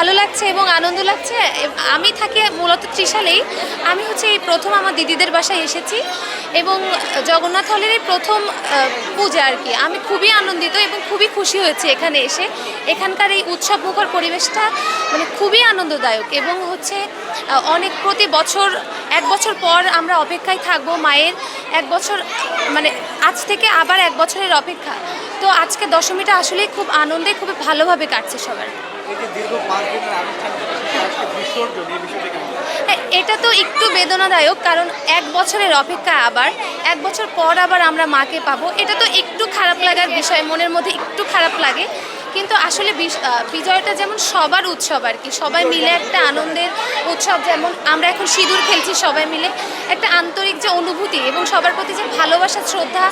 ভালো লাগছে এবং আনন্দ লাগছে। আমি থাকি মূলত ত্রিশালেই। আমি হচ্ছে এই প্রথম আমার দিদিদের বাসায় এসেছি এবং জগন্নাথ হলের এই প্রথম পূজা আর কি। আমি খুবই আনন্দিত এবং খুবই খুশি হয়েছি এখানে এসে। এখানকার এই উৎসবমুখর পরিবেশটা মানে খুবই আনন্দদায়ক এবং হচ্ছে অনেক প্রতি বছর এক বছর পর আমরা অপেক্ষায় থাকবো মায়ের। এক বছর মানে আজ থেকে আবার এক বছরের অপেক্ষা। তো আজকে দশমীটা আসলেই খুব আনন্দে খুবই ভালোভাবে কাটছে সবার। এটা তো একটু বেদনাদায়ক, কারণ এক বছরের অপেক্ষা, আবার এক বছর পর আবার আমরা মাকে পাবো। এটা তো একটু খারাপ লাগার বিষয়, মনের মধ্যে একটু খারাপ লাগে। কিন্তু আসলে বিজয়টা যেমন সবার উৎসব আর কি, সবাই মিলে একটা আনন্দের উৎসব। যেমন আমরা এখন সিঁদুর খেলছি সবাই মিলে, একটা আন্তরিক যে অনুভূতি এবং সবার প্রতি যে ভালোবাসা, শ্রদ্ধা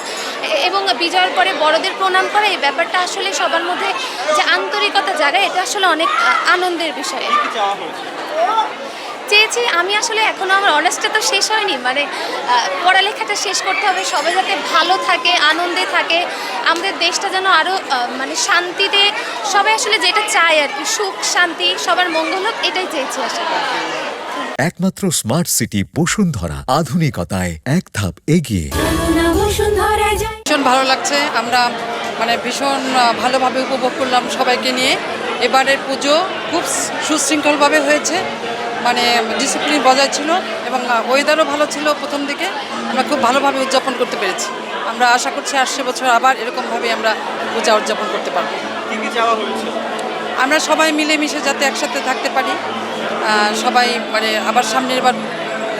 এবং বিজয়ের পরে বড়দের প্রণাম করা, এই ব্যাপারটা আসলে সবার মধ্যে যে আন্তরিকতা জাগায়, এটা আসলে অনেক আনন্দের বিষয়। চেয়েছি আমি আসলে এখনও আমার অনার্সটা তো শেষ হয়নি, মানে পড়ালেখাটা শেষ করতে হবে, সবাই যাতে ভালো থাকে, আনন্দে থাকে, আমাদের দেশটা যেন আরও মানে শান্তিতে, সবাই আসলে যেটা চায় আর কি, সুখ শান্তি, সবার মঙ্গল হোক, এটাই চেয়েছি আসলে। একমাত্র স্মার্ট সিটি বসুন্ধরা, আধুনিকতায় এক ধাপ এগিয়ে। ভীষণ ভালো লাগছে, আমরা মানে ভীষণ ভালোভাবে উপভোগ করলাম সবাইকে নিয়ে। এবারের পুজো খুব সুশৃঙ্খলভাবে হয়েছে, মানে ডিসিপ্লিন বজায় ছিল এবং ওয়েদারও ভালো ছিল। প্রথম দিকে আমরা খুব ভালোভাবে উদযাপন করতে পেরেছি। আমরা আশা করছি আসছে বছর আবার এরকমভাবে আমরা পূজা উদযাপন করতে পারবো। আমরা সবাই মিলেমিশে যাতে একসাথে থাকতে পারি, সবাই মানে আবার সামনে এবার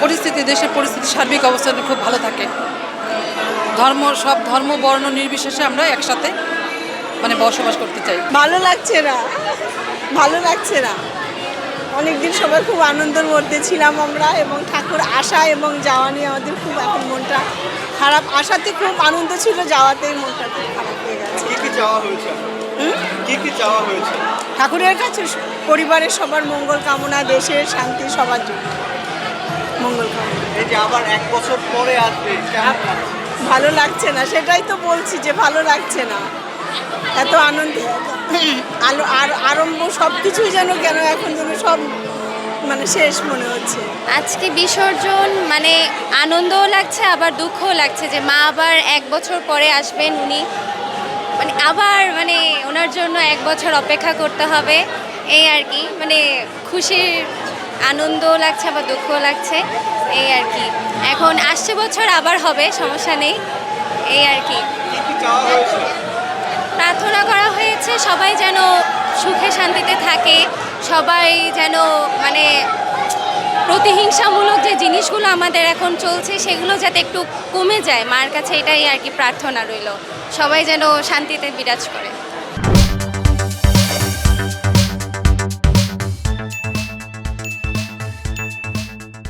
পরিস্থিতি, দেশের পরিস্থিতি, সার্বিক অবস্থা খুব ভালো থাকে। সব ধর্ম বর্ণ নির্বিশেষে আমরা একসাথে মানে বসবাস করতে চাই। ভালো লাগছে না, ভালো লাগছে না। অনেকদিন সবাই খুব আনন্দের মধ্যে ছিলাম আমরা, এবং ঠাকুর আসা এবং যাওয়া নিয়ে আমাদের খুব এখন মনটা খারাপ। আসাতে খুব আনন্দ ছিল, যাওয়াতেই মনটা খুব খারাপ হয়ে গেছে। কি চাওয়া হয়েছে? ঠাকুরের কাছে পরিবারের সবার মঙ্গল কামনা, দেশের শান্তি, সবার জন্য মঙ্গল কামনা। এই যে আবার এক বছর পরে আসবে, ভালো লাগছে না, সেটাই তো বলছি যে ভালো লাগছে না। এত আনন্দ, আরম্ভ সব কিছুই যেন কেন এখন যেন সব মানে শেষ মনে হচ্ছে। আজকে বিসর্জন মানে আনন্দও লাগছে, আবার দুঃখও লাগছে যে মা আবার এক বছর পরে আসবেন। উনি মানে আবার মানে ওনার জন্য এক বছর অপেক্ষা করতে হবে, এই আর কি। মানে খুশির আনন্দও লাগছে, আবার দুঃখও লাগছে, এই আর কি। এখন আসছে বছর আবার হবে, সমস্যা নেই, এই আর কি। প্রার্থনা করা হয়েছে সবাই যেন সুখে শান্তিতে থাকে, সবাই যেন মানে প্রতিহিংসামূলক যে জিনিসগুলো আমাদের এখন চলছে সেগুলো যাতে একটু কমে যায়, মার কাছে এটাই আর কি প্রার্থনা রইল, সবাই যেন শান্তিতে বিরাজ করে।